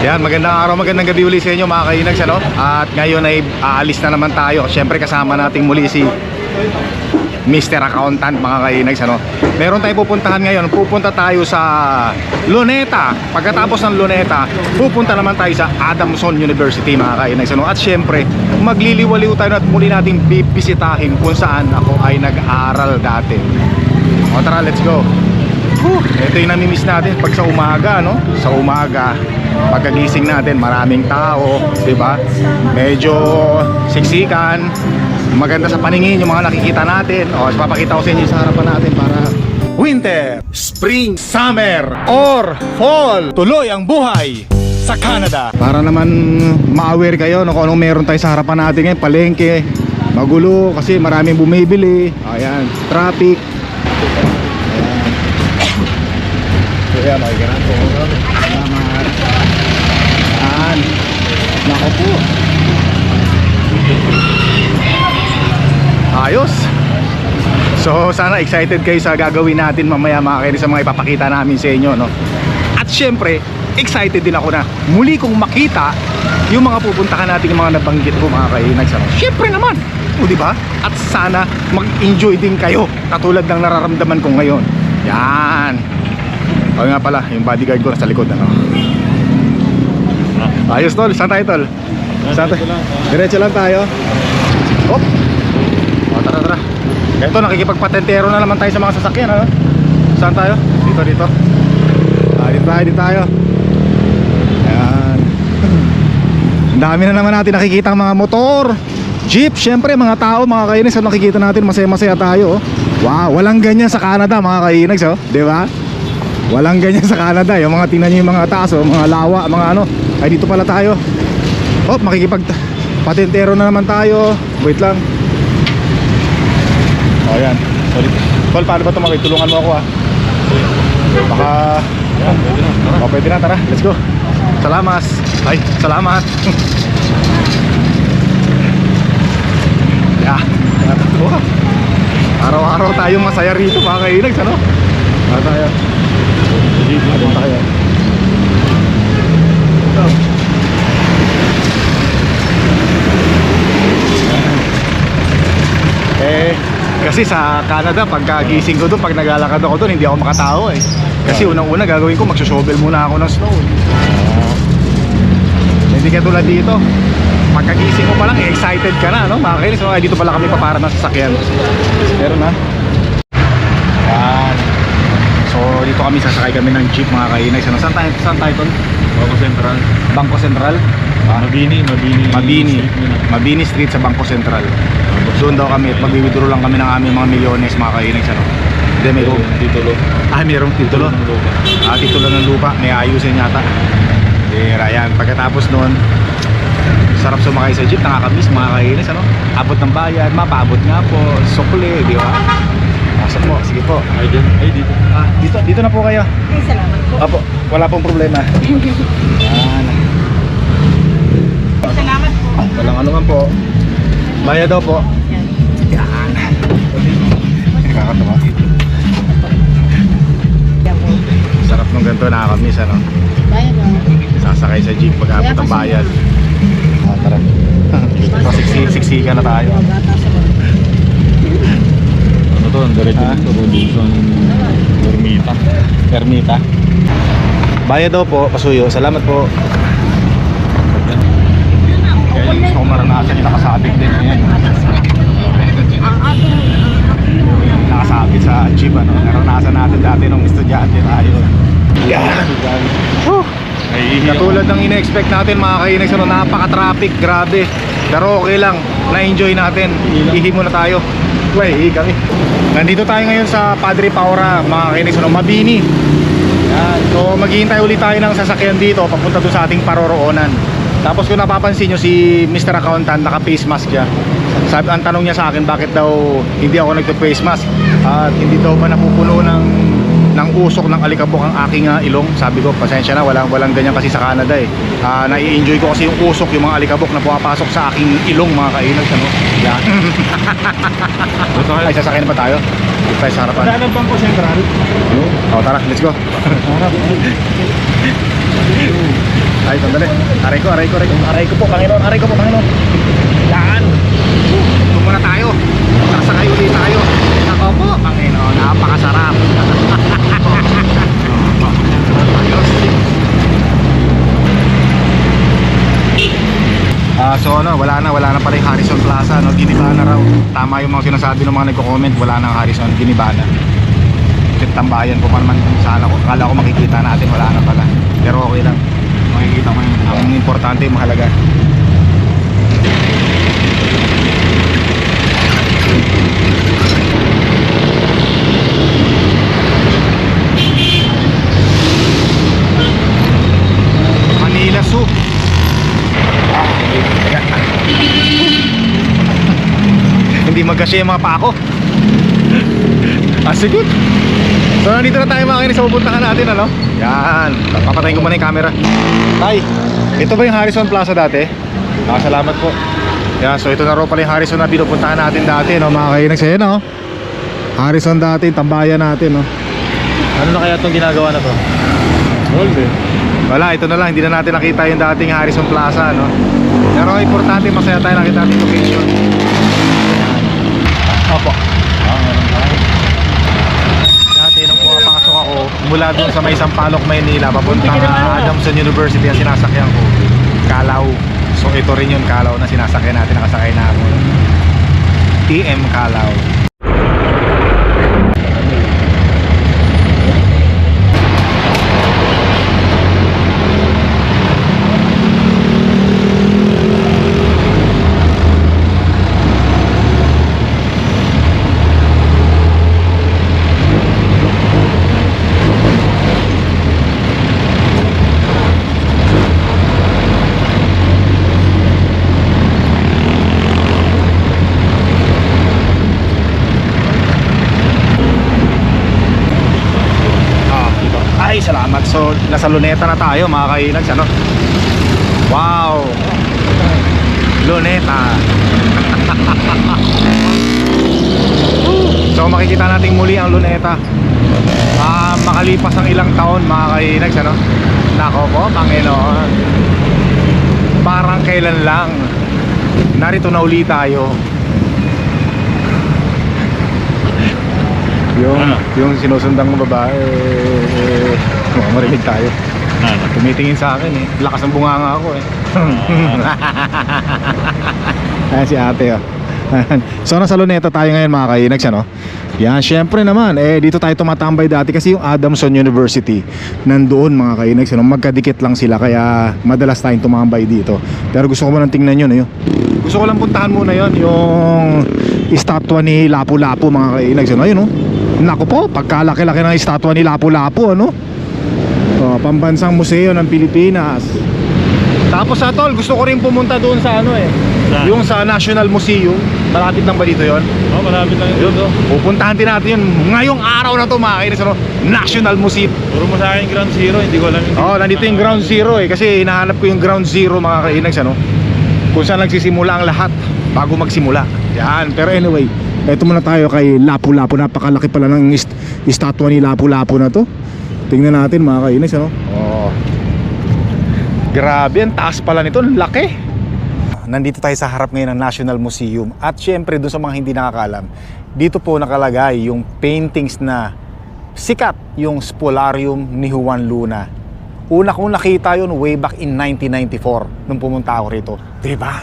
Yan, magandang araw, magandang gabi uli sa inyo mga kainags, ano? At ngayon ay aalis na naman tayo. Siyempre kasama nating muli si Mr. Accountant mga kainags, ano? Meron tayong pupuntahan ngayon. Pupunta tayo sa Luneta. Pagkatapos ng Luneta, pupunta naman tayo sa Adamson University mga kainags, ano? At siyempre, magliliwaliw tayo at muli nating bibisitahin kung saan ako ay nag-aaral dati. O tara, let's go. Ito yung namimiss natin pag sa umaga, no? Sa umaga, pagkagising natin, maraming tao, diba? Medyo siksikan, maganda sa paningin yung mga nakikita natin. O, papakita ko sa inyo sa harapan natin para winter, spring, summer, or fall. Tuloy ang buhay sa Canada. Para naman ma-aware kayo, no, kung anong meron tayo sa harapan natin ngayon. Palengke, magulo kasi maraming bumibili. Ayan, traffic. Ayan, makikita po. Salamat. Ayan. Nako po. Ayos. So sana excited kayo sa gagawin natin mamaya mga kainis, sa mga ipapakita namin sa inyo, no? At syempre, excited din ako na muli kong makita yung mga pupuntahan natin, yung mga nabanggit ko mga kainis, ano? Syempre naman, o diba? At sana mag-enjoy din kayo katulad ng nararamdaman ko ngayon. Yan. O nga pala, yung bodyguard ko nasa likod, ano? Ayos tol, saan tayo tol? Saan tayo? Diretso lang tayo. Hop! O tara tara. Ito, nakikipagpatentero na naman tayo sa mga sasakyan, ano? Saan tayo? Dito, dito. Dito tayo. Ayan. Ang dami na naman natin nakikita ang mga motor, jeep, syempre mga tao, mga kainis. Ang nakikita natin, masaya-masaya tayo, oh. Wow, walang ganyan sa Canada mga kainis, oh. Diba? Walang ganyan sa Canada. Yung mga tingnan nyo yung mga taas, oh, mga lawa, mga ano. Ay dito pala tayo. Oh, makikipagpatentero na naman tayo. Wait lang. Oh yan. Sorry. Tol, paano ba ito? Makitulungan mo ako, ah. Baka oh, pwede na, tara, let's go. Salamat. Ay, salamat. Yeah. Araw-araw tayong masaya rito mga kainags, ano? Ano tayo? Ano tayo? Kasi sa Canada, pagkagising ko doon, pag naglalakad ako doon, hindi ako makatao, eh. Kasi unang-una gagawin ko, magsushovel muna ako ng snow. Hindi katulad dito, pagkagising mo pa lang, excited ka na, no? Makakainis, so, dito pala kami paparad ng sasakyan. Meron na. Yan. So dito kami, sasakay kami ng jeep mga kainay. Saan tayo doon? Bangko Sentral. Bangko Sentral? Mabini Street sa Bangko Sentral. Doon daw kami at magbibiduro lang kami ng aming mga milyones mga kainay. Hindi, may titulo. Mayroong titulo. Titulo ng lupa, may ayusin yata. Yan. Pagkatapos noon, sarap sumakay sa jeep, nakakamiss mga kainis, ano? Abot ng bayan, mapaabot nga po, sukli, di ba? Pasok mo, sige po. Ay, dito. Dito na po kayo. Ay, salamat po. Apo, wala pong problema. Yan. Salamat po. Walang anuman po. Bayad daw po. Yan. Nakakatawa. Sarap nung ganito, nakakamiss, ano? Bayad po. Sasakay sa jeep pag abot ng bayan. Tara. Siksika na tayo. Ano to? Diretso dito. Robinson Ermita. Bayad daw po, pasuyo. Salamat po. Kaya yung gusto ko maranasan yung nakasabit din. Ayan. Nakasabit sa jeep, ano? Naranasan natin dati nung estudyante tayo. Yan. Katulad ng ina-expect natin mga kainex, ano, napaka-traffic, grabe. Pero okay lang, na-enjoy natin. Ihi muna tayo. Ihi kami. Nandito tayo ngayon sa Padre Paura mga kainex, ano, Mabini. Yan. So maghihintay ulit tayo ng sasakyan dito papunta doon sa ating paroroonan. Tapos kung napapansin nyo, si Mr. Accountant naka-face mask siya. Sabi, ang tanong niya sa akin, bakit daw hindi ako nagpa-face mask at hindi daw ba napupuno ng usok ng alikabok ang aking ilong. Sabi ko, pasensya na, walang ganyan kasi sa Canada, eh. Nai-enjoy ko kasi yung usok, yung mga alikabok na pumapasok sa aking ilong mga kainags, ano? Yeah. Ay, sasakyan pa tayo. Dito tayo sa harapan. Saan ang Bangko Sentral? Tara, let's go. Ay, sandali. Aray ko. Aray ko po, Panginoon. Yan. Ito muna tayo. Sasakay ulit tayo. Ako po, Panginoon. Napakasarap. Ayos. So ano, wala na pala yung Harrison Plaza, no? Giniba na raw. Tama yung mga sinasabi ng mga nagko-comment, wala na ang Harrison, giniba na. Tambayan ko pa naman kung saan ako. Akala ko makikita natin, wala na pala. Pero okay lang. Makikita mo yun. Ang importante, mahalaga. Manila Soup. Hindi magkasya yung mga pako. Sige. So nandito na tayo mga kainis sa pupuntahan natin, ano? Yan. Papatayin ko muna yung camera. Tay, ito ba yung Harrison Plaza dati? Salamat po. Yan, so ito na raw pala yung Harrison na pinupuntahan natin dati, no? Mga kainis, ayan, no? Harrison dati, tambayan natin, no? Ano na kaya itong ginagawa na to? Gold eh. Wala, ito na lang, hindi na natin nakita yung dating Harrison Plaza, no? Pero importante, masaya tayo nakita natin location. Opo. Dati nung pumapasok ako mula doon sa may Sampaloc, Maynila, papuntang Adamson University, ang sinasakyan ko Calao. So ito rin yung Calao na sinasakyan natin, nakasakay na ako. TM Calao. Ay, salamat. So, nasa Luneta na tayo mga kainags, ano? Wow! Luneta. So, makikita natin muli ang Luneta. Makalipas ang ilang taon mga kainags, ano? Nako po, Panginoon. Parang kailan lang. Narito na uli tayo. Yung sinusundang mga babae, marinig tayo. Tumitingin sa akin eh. Lakas ng bunganga ako eh. Ayan si ate, oh. So nasa Luneta tayo ngayon mga kainags, ano? Yan, syempre naman dito tayo tumatambay dati kasi yung Adamson University nandoon mga kainags, ano? Magkadikit lang sila kaya madalas tayong tumambay dito. Pero gusto ko muna tingnan yun, ayun. Gusto ko lang puntahan muna yun, yung estatwa ni Lapu-Lapu mga kainags, ano? Ayun, oh. Naku po, pagkalaki-laki ng estatwa ni Lapu-Lapu, ano? Pambansang museo ng Pilipinas. Tapos tol, gusto ko rin pumunta doon sa ano yung sa National Museum. Malapit lang ba dito yon? Oo, malapit lang yun. Pupuntahan din natin yun ngayong araw na to mga kainis, ano? National Museum. Puro mo sa akin Ground Zero, hindi ko alam yung... Nandito yung Ground Zero kasi hinahanap ko yung Ground Zero mga kainis, ano? Kung saan nagsisimula ang lahat bago magsimula. Yan, pero anyway, eto muna tayo kay Lapu-Lapu. Napakalaki pala ng estatwa ni Lapu-Lapu na to. Tingnan natin mga kainis, ano? Grabe, ang taas pala nito, laki. Nandito tayo sa harap ngayon ng National Museum. At syempre, dun sa mga hindi nakakalam, dito po nakalagay yung paintings na sikat, yung Spolarium ni Juan Luna. Una kong nakita yun way back in 1994 nung pumunta ako rito. Diba?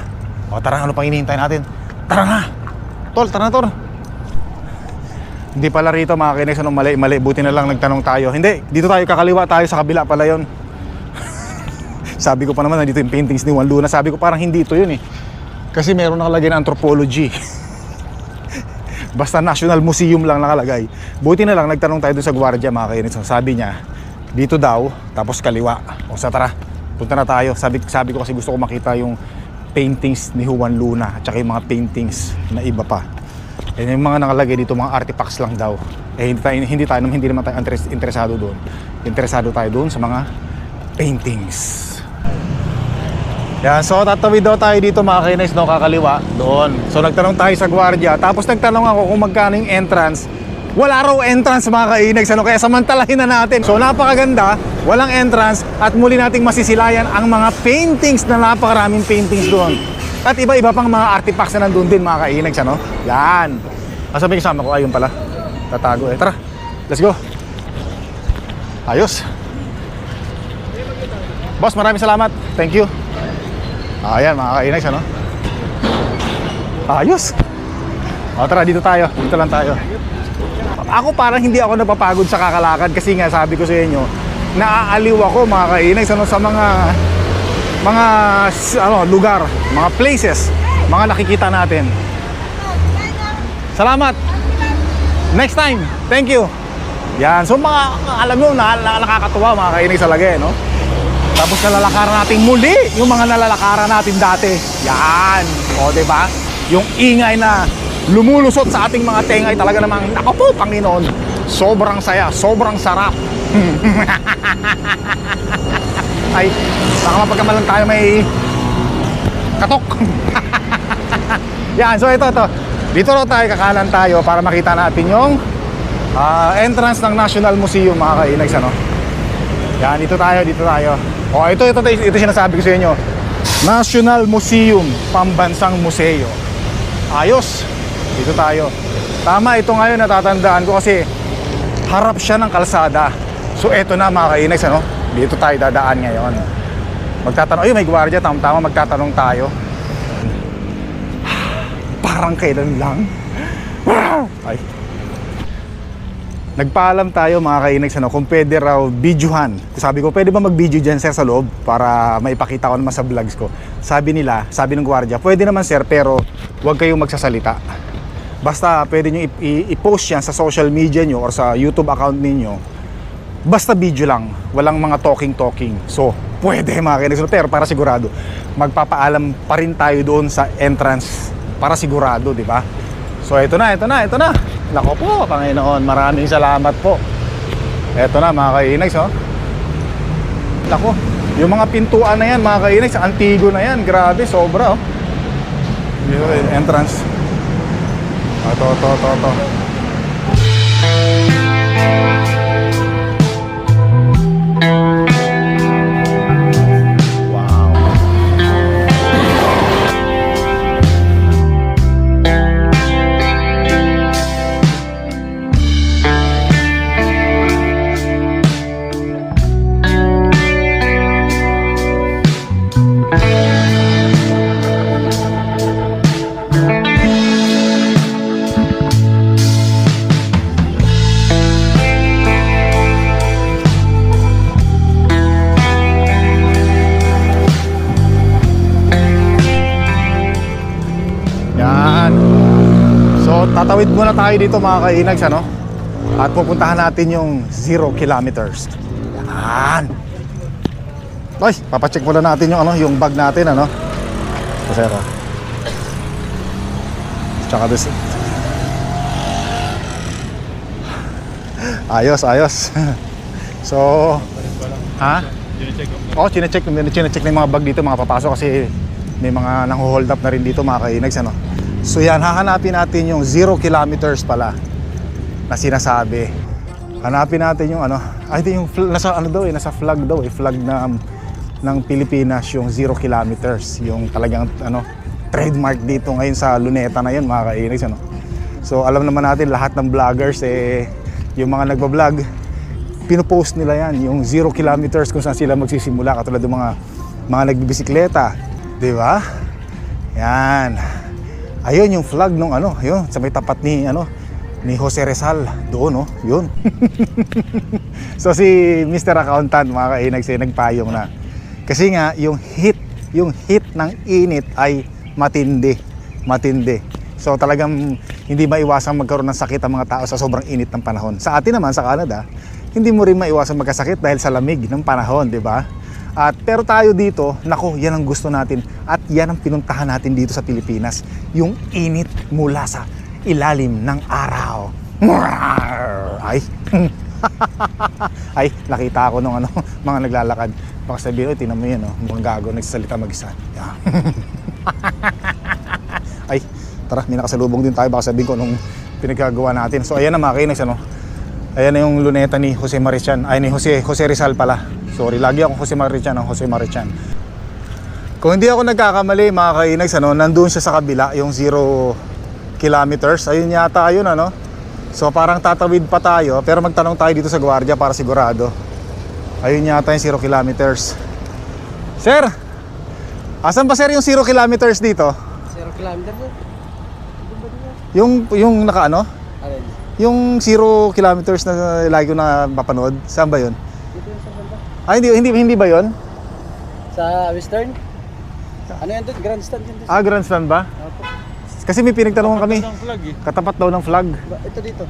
Tara, ano pang hinihintay natin? Tara na! Tol, tara na, tol. Hindi pala rito mga kinex, anong mali. Buti na lang nagtanong tayo. Hindi, dito tayo, kakaliwa tayo, sa kabila pala yon. Sabi ko pa naman, nandito yung paintings ni Juan Luna. Sabi ko parang hindi ito yun eh. Kasi meron nakalagay na anthropology. Basta National Museum lang nakalagay. Buti na lang, nagtanong tayo dun sa gwardiya mga kinex. Sabi niya, dito daw, tapos kaliwa. O sa tara, punta na tayo. Sabi ko kasi gusto ko makita yung paintings ni Juan Luna at saka yung mga paintings na iba pa. Yung mga nakalagay dito, mga artifacts lang daw. Hindi naman tayo interesado doon. Interesado tayo doon sa mga paintings. Yan, so tatawid daw tayo dito mga kinex, no, kakaliwa doon. So nagtanong tayo sa gwardiya, tapos nagtanong ako kung magkano yung entrance wala raw entrance mga kainags, ano? Kaya samantalahin na natin. So napakaganda, walang entrance, at muli nating masisilayan ang mga paintings na napakaraming paintings doon. At iba-iba pang mga artifacts na nandun din mga kainags, ano? Yan. Asa may kasama ko? Ayun pala. Tatago eh. Tara, let's go. Ayos. Boss, maraming salamat. Thank you. Ayan mga kainags, ano? Ayos. O tara, dito tayo. Dito lang tayo. Ako parang hindi ako napapagod sa kakalakad kasi nga sabi ko sa inyo, naaaliw ako mga kainags, ano, sa mga lugar, mga places, mga nakikita natin. Salamat. Next time. Thank you. Yan. So mga alam nyo, nakakatuwa mga kainags talaga, no? Tapos nalalakaran natin muli yung mga nalalakaran natin dati. Yan. O, diba? Yung ingay na lumulusot sa ating mga tenga ay talaga namang, ako po, Panginoon, sobrang saya, sobrang sarap. Ay, baka mapagkamalan tayo may katok. Yan, so ito. Dito raw tayo, kakanan tayo para makita natin yung entrance ng National Museum mga kainags, ano? Yan, dito tayo. O, ito sinasabi ko sa inyo. National Museum, pambansang museo. Ayos. Dito tayo. Tama, ito ngayon natatandaan ko kasi harap siya ng kalsada. So eto na mga kainags, ano? Dito tayo dadaan ngayon. Magtatanong, ay may gwardiya, tama, magtatanong tayo. Parang kailan lang. Ay. Nagpaalam tayo mga kainags, ano, kung pwede raw videohan. Sabi ko, pwede ba mag-video dyan sir sa loob para maipakita ko naman sa vlogs ko. Sabi ng gwardiya, pwede naman sir, pero huwag kayong magsasalita. Basta pwede nyo i-post yan sa social media nyo or sa YouTube account ninyo. Basta video lang, walang mga talking. So, pwede mga kainags, pero para sigurado, magpapaalam pa rin tayo doon sa entrance para sigurado, di ba? So, ito na. Nako po, Panginoon, maraming salamat po. Ito na mga kainags, oh. Nako, yung mga pintuan na yan mga kainags, antigo na yan, grabe, sobra, oh. Entrance. Ito. Tatawid muna tayo dito mga kainags, ano? At pupuntahan natin yung 0 kilometers. Yan. Ay, papacheck muna natin yung yung bag natin, ano? Kasero. Tsaka this. Ayos. So, ha? Oh, chinecheck na yung mga bag dito, mga papasok kasi may mga nang-hold up na rin dito mga kainags, ano? So yan, hahanapin natin yung 0 kilometers pala na sinasabi. Hanapin natin yung ito yung nasa flag daw, flag ng Pilipinas, yung 0 kilometers, yung talagang trademark dito ngayon sa Luneta na yun mga kainags, ano. So alam naman natin lahat ng vloggers yung mga nagba-vlog, pinopost nila yan, yung 0 kilometers kung saan sila magsisimula, katulad ng mga nagbibisikleta, di ba? Yan. Ayun yung flag nung yun sa may tapat ni Jose Rizal doon, yun. So si Mr. Accountant mga kainags nagpayong na. Kasi nga yung heat ng init ay matindi. So talagang hindi maiwasang magkaroon ng sakit ang mga tao sa sobrang init ng panahon. Sa atin naman sa Canada, hindi mo rin maiwasang magkasakit dahil sa lamig ng panahon, di ba? Pero tayo dito, nako, yan ang gusto natin at yan ang pinuntahan natin dito sa Pilipinas, yung init mula sa ilalim ng araw. Ay, nakita ako nung mga naglalakad. Baka sabihin, tingnan mo yan, mukhang gago, nagsasalita mag-isa. Ay, tara, may nakasalubong din tayo. Baka sabihin ko nung pinagkagawa natin. So ayan na mga kainex, ano. Ayan na yung luneta ni Jose Marichan. Ay, ni Jose Rizal pala. Sorry, lagi akong Jose Marichan, ang Jose Marichan. Kung hindi ako nagkakamali mga kainex, ano, nandun siya sa kabila, yung 0 kilometers. Ayun yata ayun, ano. So parang tatawid pa tayo, pero magtanong tayo dito sa gwardiya para sigurado. Ayun yata yung 0 kilometers. Sir, asan ba sir yung 0 kilometers dito? 0 kilometer po. Yung naka ano? Alin? Yung 0 kilometers na lagi ko na mapanood, saan ba yun? Dito yung sa banda. Ah, hindi ba yun? Sa Western? Ano yan doon? Grandstand yan doon. Ah, grandstand ba? Opo. Kasi may pinagtanungan kami. Ng flag eh. Katapat daw ng flag. Ito dito.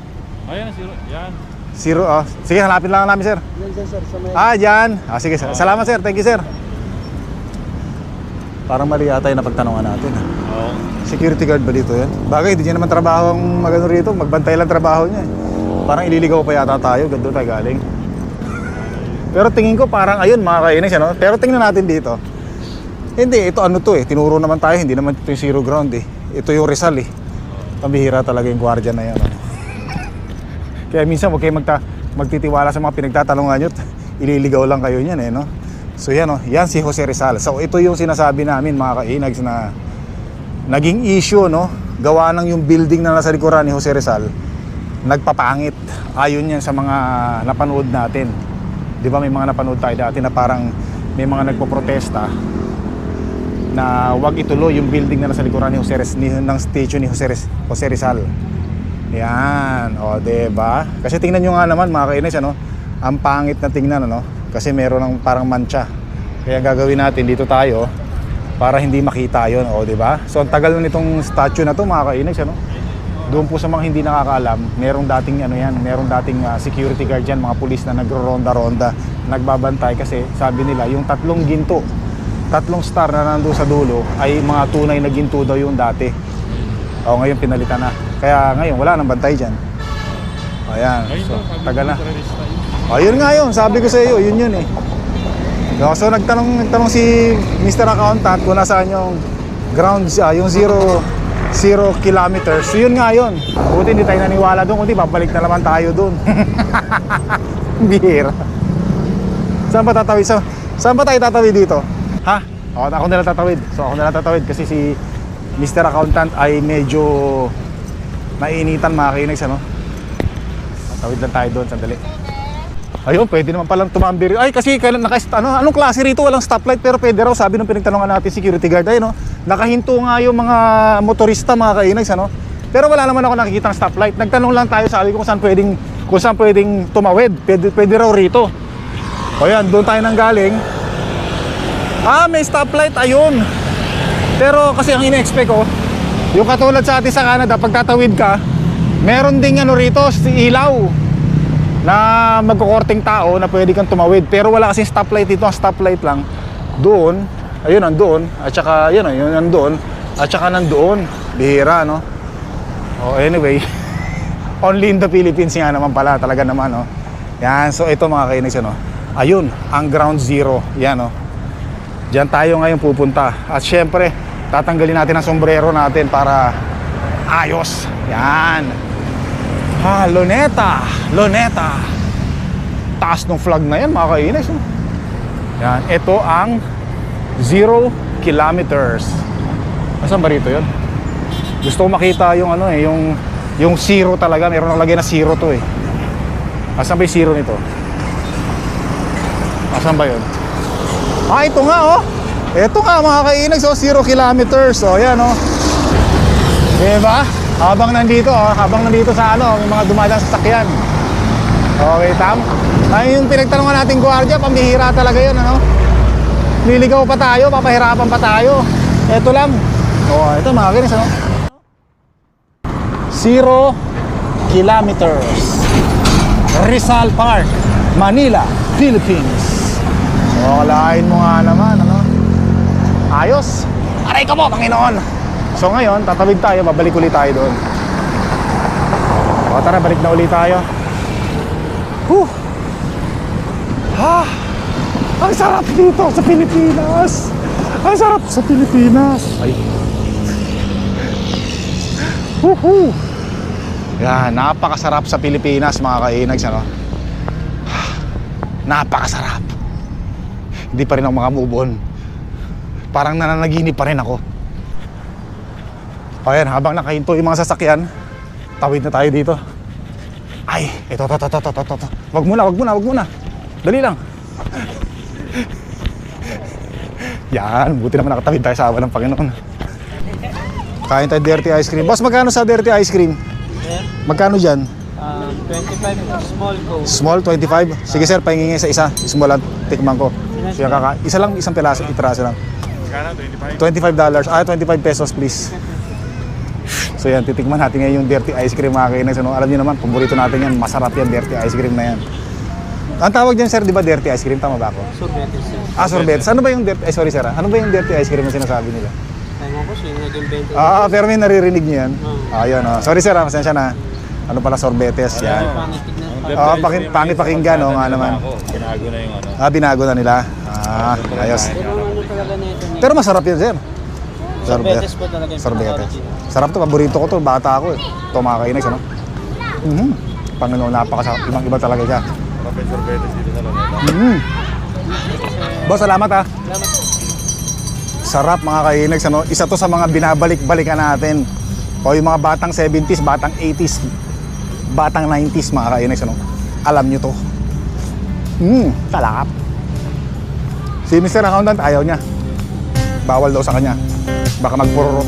Ayan, zero. Yan. 0, ah. Sige, hanapin lang namin sir. Yan dyan sir. Sa may... Ah, dyan. Ah, sige sir. Salamat sir. Thank you sir. Parang mali yata yung napagtanungan natin. Oo. Security guard ba dito yan? Bagay, hindi niya naman trabaho ang magano rito. Magbantay lang trabaho niya. Parang ililigaw pa yata tayo. Ganda tayo galing. Pero tingin ko parang ayun mga kainex, ano? Pero tingnan natin dito. Hindi, ito ano to eh. Tinuro naman tayo. Hindi naman ito yung zero ground eh. Ito yung Rizal eh. Pambihira talaga yung gwardiya na yan. Ano? Kaya minsan huwag kayo magtitiwala sa mga pinagtatanungan nyo. Ililigaw lang kayo niyan eh, no? So yan o, yan si Jose Rizal. So ito yung sinasabi namin mga kainags na naging issue, no? Gawa ng yung building na nasa likuran ni Jose Rizal nagpapangit. Ayon yan sa mga napanood natin. Di ba may mga napanood tayo dati na parang may mga nagpoprotesta na wag ituloy yung building na nasa likuran ni Jose ng statue ni Jose Rizal. Yan, o diba? Kasi tingnan nyo nga naman mga kainis, ano? Ang pangit na tingnan, ano? Kasi meron ng parang mancha. Kaya gagawin natin dito tayo para hindi makita yon, o diba? So ang tagal na nitong statue na to mga kainis, ano? Doon po sa mga hindi nakakaalam, merong dating ano yan, merong dating security guard yan, mga pulis na nagro-ronda-ronda, nagbabantay kasi sabi nila yung 3 ginto, 3 star na nandoon sa dulo ay mga tunay na ginto daw yung dati. O ngayon pinalitan na. Kaya ngayon wala nang bantay dyan. Ayan, so tagal na. Ayun nga yun, sabi ko sa iyo, yun eh. So nagtanong si Mr. Accountant kung nasaan yung ground, yung 0 kilometers. So yun nga yun. Buti hindi tayo naniwala doon, kundi babalik na naman tayo doon. Bihira. Saan ba tatawid? Saan ba tayo tatawid dito? Ha? Ako na lang tatawid. So ako na lang tatawid kasi si Mr. Accountant ay medyo nainitan mga kainex, ano? Tatawid lang tayo doon, sandali. Ayun, pwede naman palang tumambir. Ay, kasi anong klase rito? Walang stoplight pero pwede raw, sabi nung pinagtanungan natin security guard. Ay, no? Nakahinto nga yung mga motorista mga kainex, ano? Pero wala naman ako nakikitang stoplight. Nagtanong lang tayo, sabi ko kung saan pwedeng tumawid. Pwede raw rito. O yan, doon tayo nang galing. Ah, may stoplight, ayun. Pero kasi ang ina-expect ko, yung katulad sa atin sa Canada, pag tatawid ka, meron ding ano rito, ilaw na magkukorting tao na pwede kang tumawid. Pero wala kasing stoplight dito. Ang stoplight lang doon, ayun nandoon, at saka yun nandoon, at saka nandoon. Bihira, no? Oh, anyway, only in the Philippines nga naman pala, talaga naman, no? Yan, so ito mga kainex, no? Ayun, ang ground zero. Yan, no? Diyan tayo ngayon pupunta. At syempre, tatanggalin natin ang sombrero natin para ayos. Yan. Ha, Luneta. Taas ng flag na yan mga kainex, no? Yan, ito ang 0 kilometers. Nasaan ba rito yun? Gusto ko makita yung ano eh, yung zero talaga. Meron nakalagay na zero to eh. Asan ba yung zero nito? Asan ba yun? Ah, ito nga oh. Ito nga mga kainex, oh, 0 kilometers. Oh, yan oh. Diba? Habang nandito sa ano, may mga dumadaan sa sakyan. Okay, Tam? Ay, yung pinagtanungan nating gwardiya, pambihira talaga yun, ano? Liligaw pa tayo, papahirapan pa tayo. Ito lang. Oh, ito mga kainex, ano? 0 kilometers. Rizal Park, Manila, Philippines. So, kalahin mo nga naman, ano? Ayos. Aray ka po, Panginoon. So ngayon, tatawid tayo, babalik ulit tayo doon. O tara, balik na ulit tayo. Ha! Ang sarap dito sa Pilipinas! Ang sarap sa Pilipinas! Ay. Yan, napakasarap sa Pilipinas mga kainags, ano? Napakasarap. Hindi pa rin ako makamove on. Parang nananaginip pa rin ako. Ayan, habang nakahinto yung mga sasakyan, tawid na tayo dito. Ay, ito. Wag muna. Dali lang. Yan, buti naman nakatawid tayo sa awa ng Panginoon. Kain tayo dirty ice cream. Boss, magkano sa dirty ice cream? Magkano dyan? 25 small go. Small, 25? Sige sir, pahingi sa isa. Small lang, tikman ko. Siya isa lang, isang piraso lang. $25. Ah, 25 pesos please. So yan, titikman natin ngayon yung dirty ice cream mga kainis. Ano, alam niyo naman, paborito natin yan. Masarap yan, dirty ice cream na yan. Ang tawag dyan sir, di ba dirty ice cream? Tama ba ako? Sorbetes. Ah, sorbetes. Ano ba yung dirty, sorry sir, ano ba yung dirty ice cream na sinasabi nila? Ewan ko sino nag-invento. Pero may naririnig niyo yan. Ayun, sorry sir, pasensya na. Ano pala sorbetes, yan. Pangit pakinggan, no, nga naman. Binago na yung ano. Binago na nila. Ayos. Pero ano talaga nito ni? Pero masarap yan, sir. Sorbetes po talaga yung Sorbetes. pinaka-original. Sarap to, paborito ko to, bata ako eh. Ito mga kainis, ano? Panginoon, napakasarap. Ibang-iba talaga siya. Sarap yung sorbetes dito sa Luneta. Boss, salamat ha. Sarap mga kainis, ano? Isa to sa mga binabalik-balikan natin. O yung mga batang 70s, batang 80s, batang 90s mga kainis, ano? Alam nyo to. Talakap. Si Mr. Accountant ayaw niya. Bawal daw sa kanya. Baka magpururot.